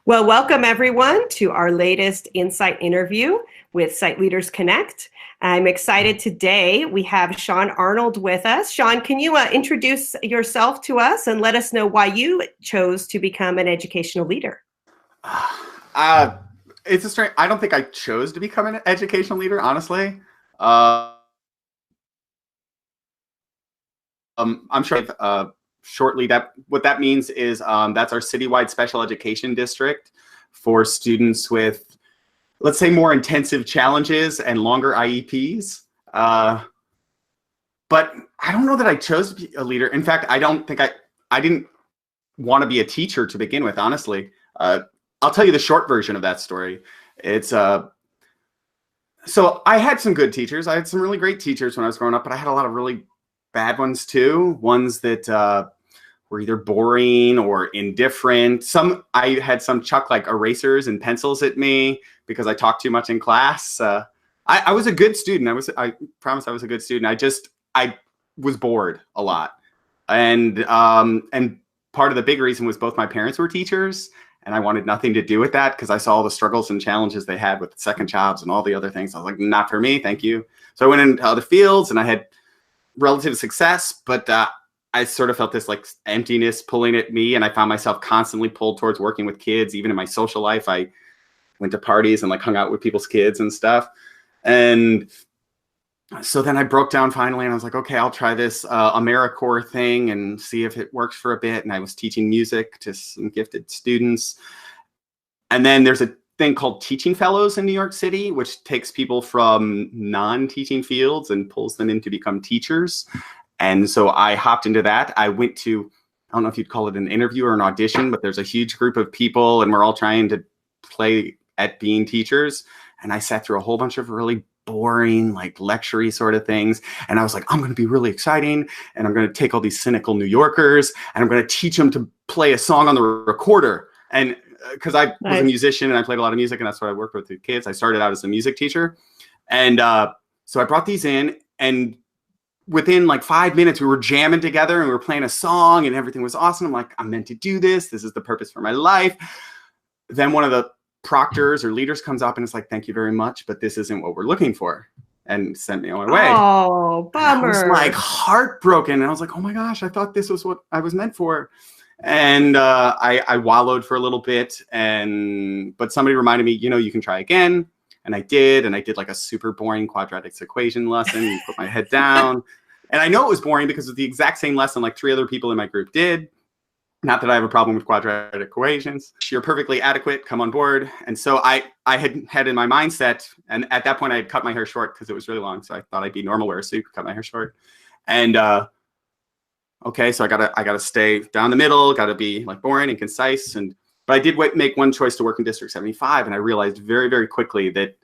Well, welcome everyone to our latest Insight interview with Site Leaders Connect. I'm excited today. We have Sean Arnold with us. Sean, can you introduce yourself to us and let us know why you chose to become an educational leader? Uh, it's a strange. I don't think I chose to become an educational leader, honestly. Uh, I'm sure shortly that what that means is that's our citywide special education district for students with, let's say, more intensive challenges and longer IEPs. But I don't know that I chose to be a leader. In fact, I don't think I didn't want to be a teacher to begin with, honestly. I'll tell you the short version of that story. It's so I had some good teachers. I had some really great teachers when I was growing up, but I had a lot of really bad ones too. Ones that were either boring or indifferent. I had some chuck like erasers and pencils at me because I talked too much in class. I was a good student. I promise I was a good student. I was bored a lot, and part of the big reason was both my parents were teachers. And I wanted nothing to do with that because I saw all the struggles and challenges they had with second jobs and all the other things. I was like, not for me, thank you. So I went into other fields and I had relative success, but I sort of felt this like emptiness pulling at me. And I found myself constantly pulled towards working with kids. Even in my social life, I went to parties and like hung out with people's kids and stuff. And so then I broke down finally and I was like, okay, I'll try this AmeriCorps thing and see if it works for a bit. And I was teaching music to some gifted students. And then there's a thing called Teaching Fellows in New York City, which takes people from non-teaching fields and pulls them in to become teachers. And so I hopped into that. I went to, I don't know if you'd call it an interview or an audition, but there's a huge group of people and we're all trying to play at being teachers. And I sat through a whole bunch of really boring, like lecture-y sort of things. And I was like, I'm going to be really exciting. And I'm going to take all these cynical New Yorkers and I'm going to teach them to play a song on the recorder. And because I was a musician and I played a lot of music and that's what I worked with the kids. I started out as a music teacher. And so I brought these in and within like 5 minutes, we were jamming together and we were playing a song and everything was awesome. I'm like, I'm meant to do this. This is the purpose for my life. Then one of the proctors or leaders comes up and it's like, thank you very much, but this isn't what we're looking for, and sent me on my way. Oh, bummer. I was like heartbroken. And I was like, oh my gosh, I thought this was what I was meant for. And I wallowed for a little bit, but somebody reminded me, you can try again. And I did like a super boring quadratic equation lesson, put my head down. And I know it was boring because it's the exact same lesson like 3 other people in my group did. Not that I have a problem with quadratic equations. You're perfectly adequate. Come on board. And so I had in my mindset, and at that point I had cut my hair short because it was really long. So I thought I'd be normal wear a suit, cut my hair short. And okay, so I gotta stay down the middle. Got to be like boring and concise. But I did make one choice to work in District 75, and I realized very, very quickly that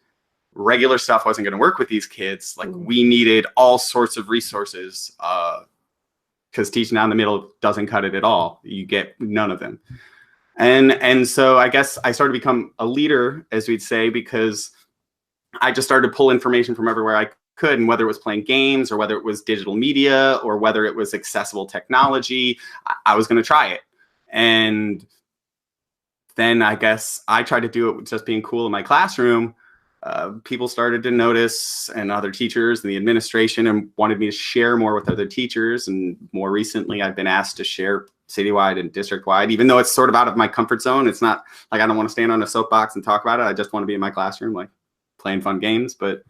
regular stuff wasn't going to work with these kids. Like we needed all sorts of resources. Because teaching down the middle doesn't cut it at all. You get none of them. And so I guess I started to become a leader, as we'd say, because I just started to pull information from everywhere I could. And whether it was playing games or whether it was digital media or whether it was accessible technology, I was going to try it. And then I guess I tried to do it with just being cool in my classroom. People started to notice, and other teachers and the administration, and wanted me to share more with other teachers. And more recently, I've been asked to share citywide and district-wide, even though it's sort of out of my comfort zone. It's not like I don't want to stand on a soapbox and talk about it. I just want to be in my classroom, like playing fun games. But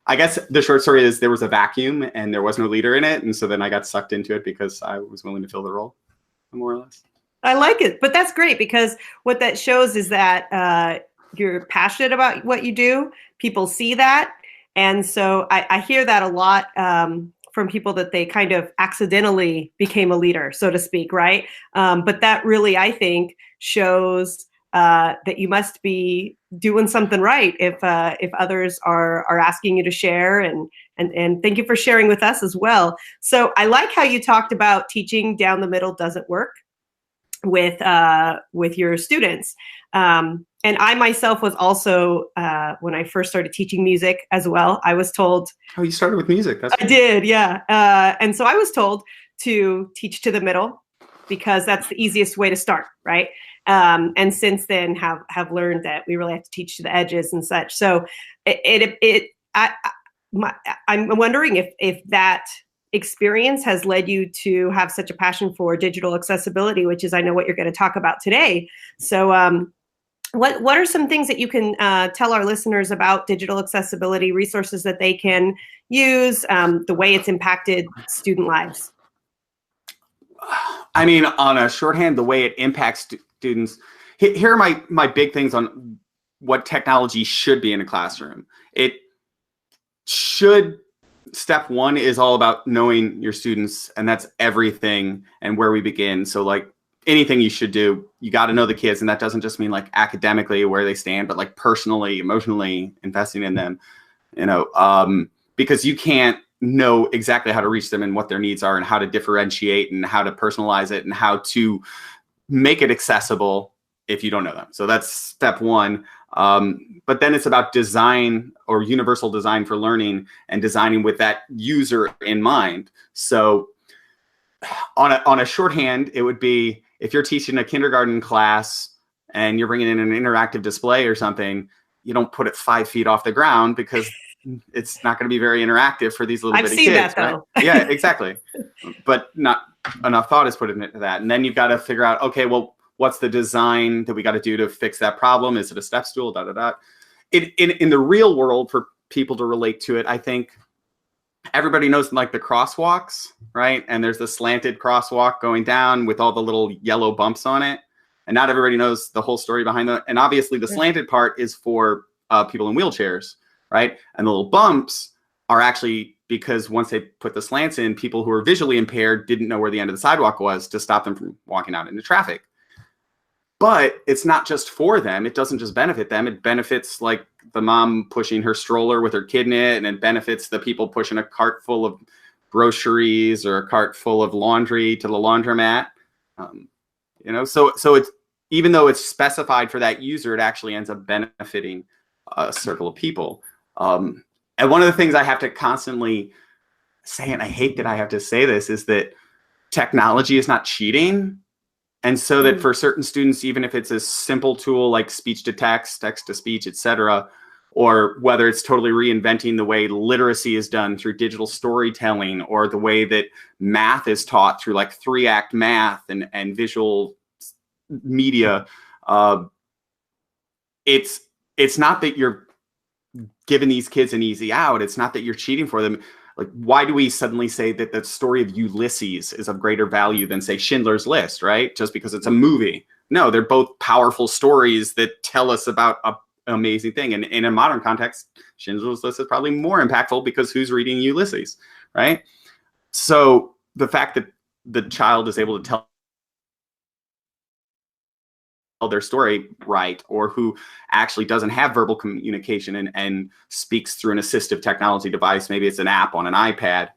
I guess the short story is there was a vacuum and there was no leader in it. And so then I got sucked into it because I was willing to fill the role, more or less. I like it, but that's great because what that shows is that you're passionate about what you do. People see that. And so I hear that a lot from people that they kind of accidentally became a leader, so to speak, right? But that really, I think, shows that you must be doing something right if others are asking you to share. And thank you for sharing with us as well. So I like how you talked about teaching down the middle doesn't work with your students. And I myself was also, when I first started teaching music as well, I was told. Oh, you started with music. That's I did, yeah. And so I was told to teach to the middle because that's the easiest way to start, right? and since then have learned that we really have to teach to the edges and such. So I'm wondering if that experience has led you to have such a passion for digital accessibility, which is, I know, what you're going to talk about today. So what are some things that you can tell our listeners about digital accessibility, resources that they can use, the way it's impacted student lives? I mean, on a shorthand, the way it impacts students, here are my big things on what technology should be in a classroom. It should, step one is all about knowing your students, and that's everything and where we begin. So like anything you should do, you got to know the kids, and that doesn't just mean like academically where they stand, but like personally, emotionally investing in them, because you can't know exactly how to reach them and what their needs are and how to differentiate and how to personalize it and how to make it accessible if you don't know them. So that's step one. But then it's about design or universal design for learning and designing with that user in mind. So on a shorthand, it would be, if you're teaching a kindergarten class and you're bringing in an interactive display or something, you don't put it 5 feet off the ground because it's not going to be very interactive for these little bitty kids. I've seen that, though. Right? Yeah, exactly. But not enough thought is put into that. And then you've got to figure out, okay, well, what's the design that we got to do to fix that problem? Is it a step stool? Da, da, da. In the real world, for people to relate to it, I think everybody knows like the crosswalks, right? And there's the slanted crosswalk going down with all the little yellow bumps on it. And not everybody knows the whole story behind that. And obviously the slanted part is for people in wheelchairs, right? And the little bumps are actually because once they put the slants in, people who are visually impaired didn't know where the end of the sidewalk was to stop them from walking out into traffic. But it's not just for them. It doesn't just benefit them. It benefits like the mom pushing her stroller with her kid in it, and it benefits the people pushing a cart full of groceries or a cart full of laundry to the laundromat. So it's, even though it's specified for that user, it actually ends up benefiting a circle of people. And one of the things I have to constantly say, and I hate that I have to say this, is that technology is not cheating. And so that for certain students, even if it's a simple tool like speech to text, text to speech, etc., or whether it's totally reinventing the way literacy is done through digital storytelling, or the way that math is taught through like 3-act math and visual media, it's not that you're giving these kids an easy out. It's not that you're cheating for them. Like, why do we suddenly say that the story of Ulysses is of greater value than, say, Schindler's List, right? Just because it's a movie. No, they're both powerful stories that tell us about an amazing thing. And in a modern context, Schindler's List is probably more impactful because who's reading Ulysses, right? So the fact that the child is able to tell their story right, or who actually doesn't have verbal communication and speaks through an assistive technology device, maybe it's an app on an iPad,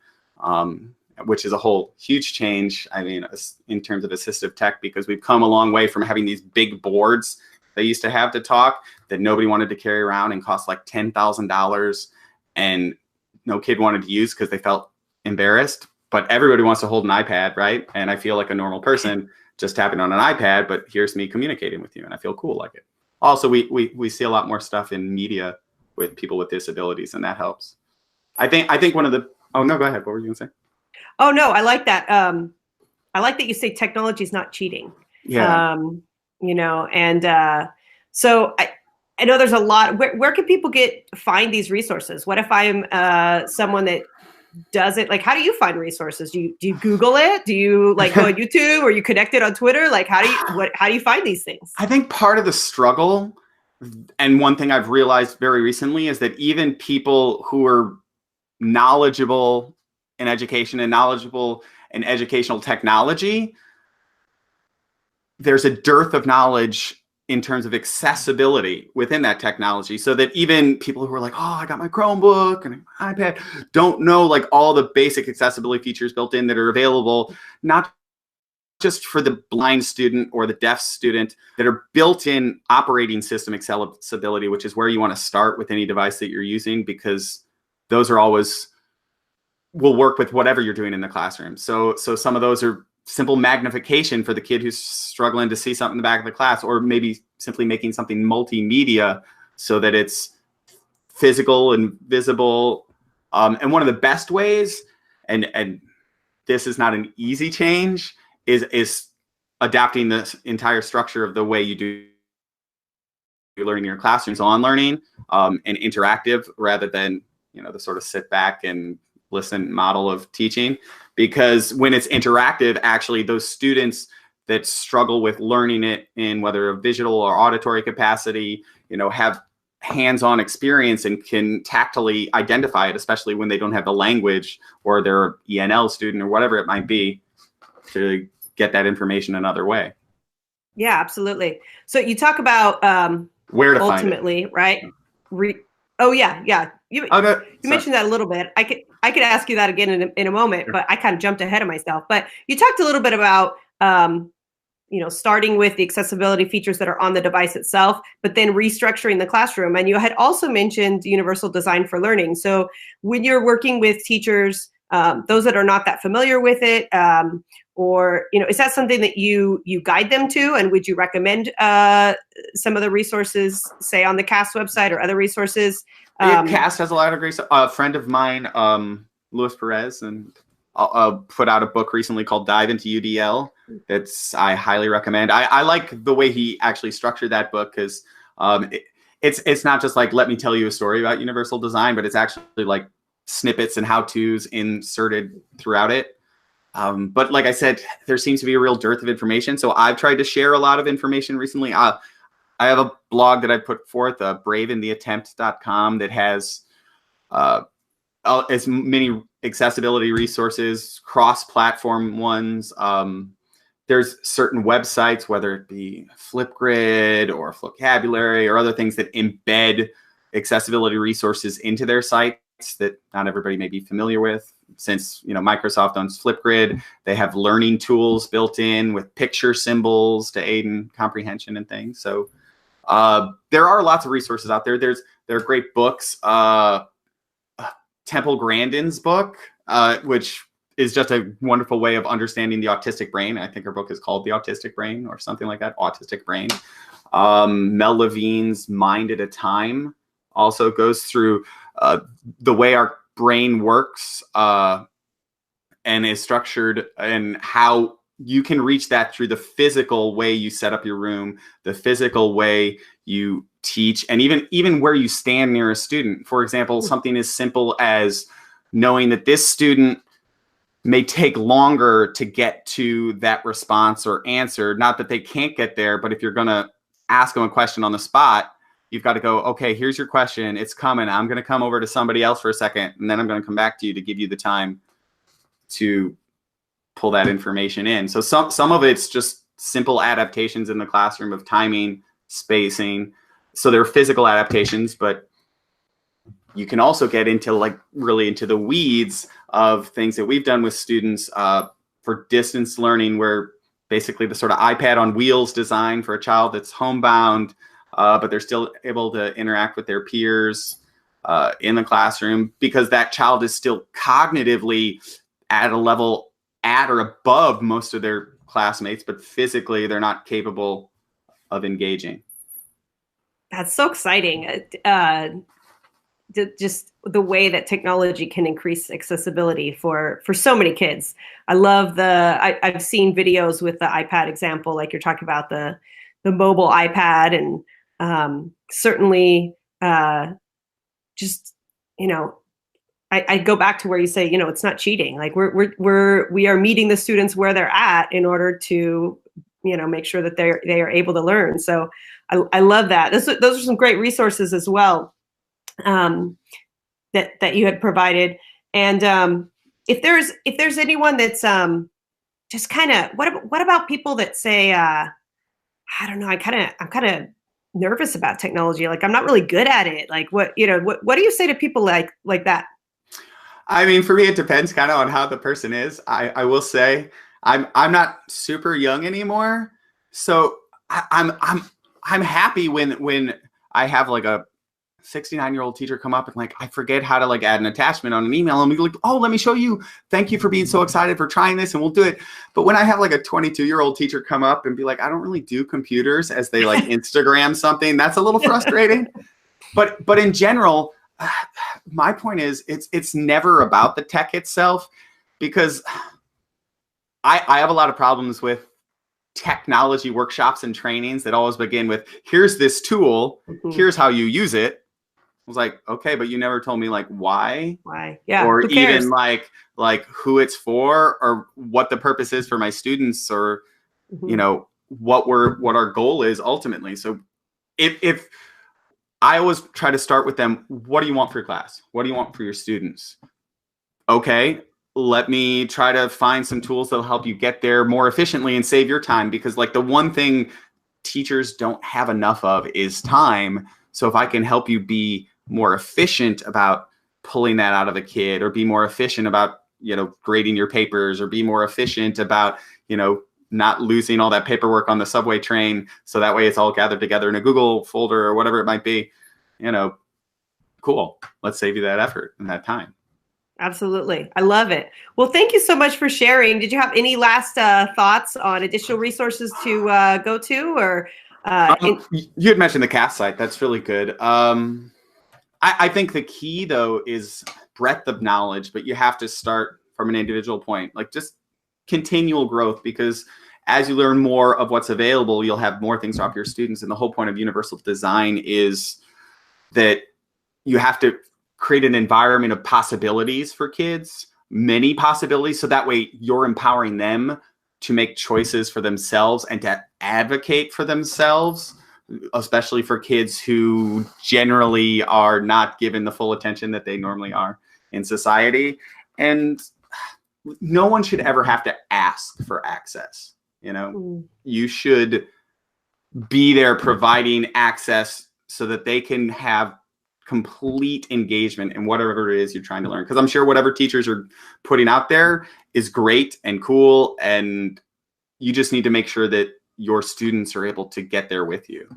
which is a whole huge change, I mean, in terms of assistive tech, because we've come a long way from having these big boards they used to have to talk that nobody wanted to carry around and cost like $10,000 and no kid wanted to use because they felt embarrassed. But everybody wants to hold an iPad, right? And I feel like a normal person just tapping on an iPad, but here's me communicating with you, and I feel cool like it. Also, we see a lot more stuff in media with people with disabilities, and that helps. I think one of the, oh no, go ahead. What were you gonna say? Oh no, I like that. I like that you say technology is not cheating. Yeah. So I know there's a lot. Where can people find these resources? What if I'm someone that does it? Like, how do you find resources? Do you Google it? Do you like go on YouTube, or you connect it on Twitter? Like, how do you find these things? I think part of the struggle, and one thing I've realized very recently, is that even people who are knowledgeable in education and knowledgeable in educational technology, there's a dearth of knowledge in terms of accessibility within that technology, so that even people who are like, oh, I got my Chromebook and an iPad, don't know like all the basic accessibility features built in that are available, not just for the blind student or the deaf student, that are built-in operating system accessibility, which is where you want to start with any device that you're using, because those are always will work with whatever you're doing in the classroom. So some of those are simple magnification for the kid who's struggling to see something in the back of the class, or maybe simply making something multimedia so that it's physical and visible. And one of the best ways, and this is not an easy change, is adapting the entire structure of the way you do learning in your classrooms on learning, and interactive rather than, the sort of sit back and listen model of teaching. Because when it's interactive, actually those students that struggle with learning it in whether a visual or auditory capacity, have hands-on experience and can tactily identify it, especially when they don't have the language or they're an ENL student or whatever it might be, to get that information another way. Yeah, absolutely. So you talk about where to ultimately, find it. Right? Oh yeah. You mentioned that a little bit. I could ask you that again in a moment, sure. But I kind of jumped ahead of myself. But you talked a little bit about starting with the accessibility features that are on the device itself, but then restructuring the classroom. And you had also mentioned universal design for learning. So when you're working with teachers, those that are not that familiar with it, or is that something that you guide them to? And would you recommend some of the resources, say on the CAST website or other resources? CAST has a lot of great stuff. A friend of mine, Luis Perez, and put out a book recently called Dive into UDL. I highly recommend. I like the way he actually structured that book, because it's not just like, let me tell you a story about universal design, but it's actually like snippets and how-tos inserted throughout it. But like I said, there seems to be a real dearth of information. So I've tried to share a lot of information recently. I have a blog that I put forth, braveintheattempt.com, that has as many accessibility resources, cross-platform ones. There's certain websites, whether it be Flipgrid or Vocabulary or other things, that embed accessibility resources into their sites that not everybody may be familiar with. Since Microsoft owns Flipgrid, they have learning tools built in with picture symbols to aid in comprehension and things. So there are lots of resources out there. There are great books. Temple Grandin's book, which is just a wonderful way of understanding the autistic brain. I think her book is called The Autistic Brain or something like that, Autistic Brain. Mel Levine's Mind at a Time also goes through the way our brain works and is structured, and how you can reach that through the physical way you set up your room, the physical way you teach, and even where you stand near a student. For example, something as simple as knowing that this student may take longer to get to that response or answer. Not that they can't get there, but if you're going to ask them a question on the spot, you've got to go, okay, here's your question. It's coming. I'm going to come over to somebody else for a second, and then I'm going to come back to you to give you the time to pull that information in. So some of it's just simple adaptations in the classroom of timing, spacing. So there are physical adaptations, but you can also get into really into the weeds of things that we've done with students for distance learning, where basically the sort of iPad on wheels design for a child that's homebound, but they're still able to interact with their peers in the classroom, because that child is still cognitively at a level at or above most of their classmates, but physically they're not capable of engaging. That's so exciting. Just the way that technology can increase accessibility for so many kids. I love I've seen videos with the iPad example, like you're talking about the mobile iPad, and certainly just, I go back to where you say, it's not cheating. Like we are meeting the students where they're at in order to, make sure that they are able to learn. So I love that. Those are some great resources as well, that you had provided. And if there's anyone that's just kind of, what about people that say, I don't know, I'm kind of nervous about technology. Like, I'm not really good at it. Like, what do you say to people like that? I mean, for me, it depends kind of on how the person is. I will say I'm not super young anymore, so I'm happy when I have like a 69-year-old teacher come up and like, I forget how to like add an attachment on an email, and we like, oh, let me show you. Thank you for being so excited for trying this, and we'll do it. But when I have like a 22-year-old teacher come up and be like, I don't really do computers, as they like Instagram something, that's a little frustrating. But in general, my point is it's never about the tech itself, because I have a lot of problems with technology workshops and trainings that always begin with, here's this tool, here's how you use it. I was like, okay, but you never told me like why, yeah, or even like who it's for, or what the purpose is for my students, or you know, what our goal is ultimately. So if I always try to start with them, what do you want for your class? What do you want for your students? Okay, let me try to find some tools that'll help you get there more efficiently and save your time, because like the one thing teachers don't have enough of is time. So if I can help you be more efficient about pulling that out of a kid, or be more efficient about, you know, grading your papers, or be more efficient about, you know, not losing all that paperwork on the subway train, so that way it's all gathered together in a Google folder or whatever it might be, you know, cool. Let's save you that effort and that time. Absolutely. I love it. Well, thank you so much for sharing. Did you have any last thoughts on additional resources to go to? Or you had mentioned the CAST site. That's really good. I think the key, though, is breadth of knowledge, but you have to start from an individual point, like just continual growth, because as you learn more of what's available, you'll have more things to offer your students. And the whole point of universal design is that you have to create an environment of possibilities for kids, many possibilities, so that way you're empowering them to make choices for themselves and to advocate for themselves, especially for kids who generally are not given the full attention that they normally are in society. And no one should ever have to ask for access. You know, you should be there providing access so that they can have complete engagement in whatever it is you're trying to learn. Because I'm sure whatever teachers are putting out there is great and cool, and you just need to make sure that your students are able to get there with you.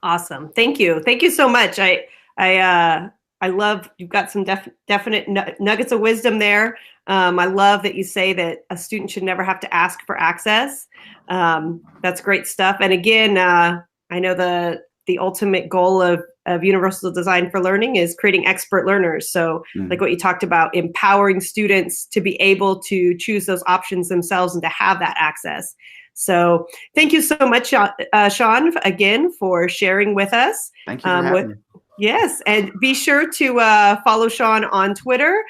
Awesome. Thank you. Thank you so much. I love, you've got some definite nuggets of wisdom there. I love that you say that a student should never have to ask for access. That's great stuff. And again, I know the ultimate goal of universal design for learning is creating expert learners. So like what you talked about, empowering students to be able to choose those options themselves and to have that access. So thank you so much, Sean, again, for sharing with us. Thank you for having me. Yes, and be sure to follow Sean on Twitter,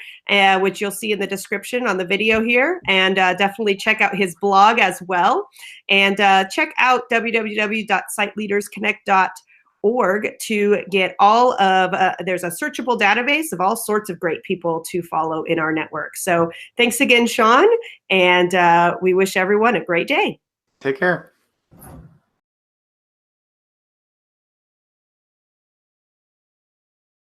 which you'll see in the description on the video here, and definitely check out his blog as well. And check out www.siteleadersconnect.org to get all of, there's a searchable database of all sorts of great people to follow in our network. So thanks again, Sean, and we wish everyone a great day. Take care.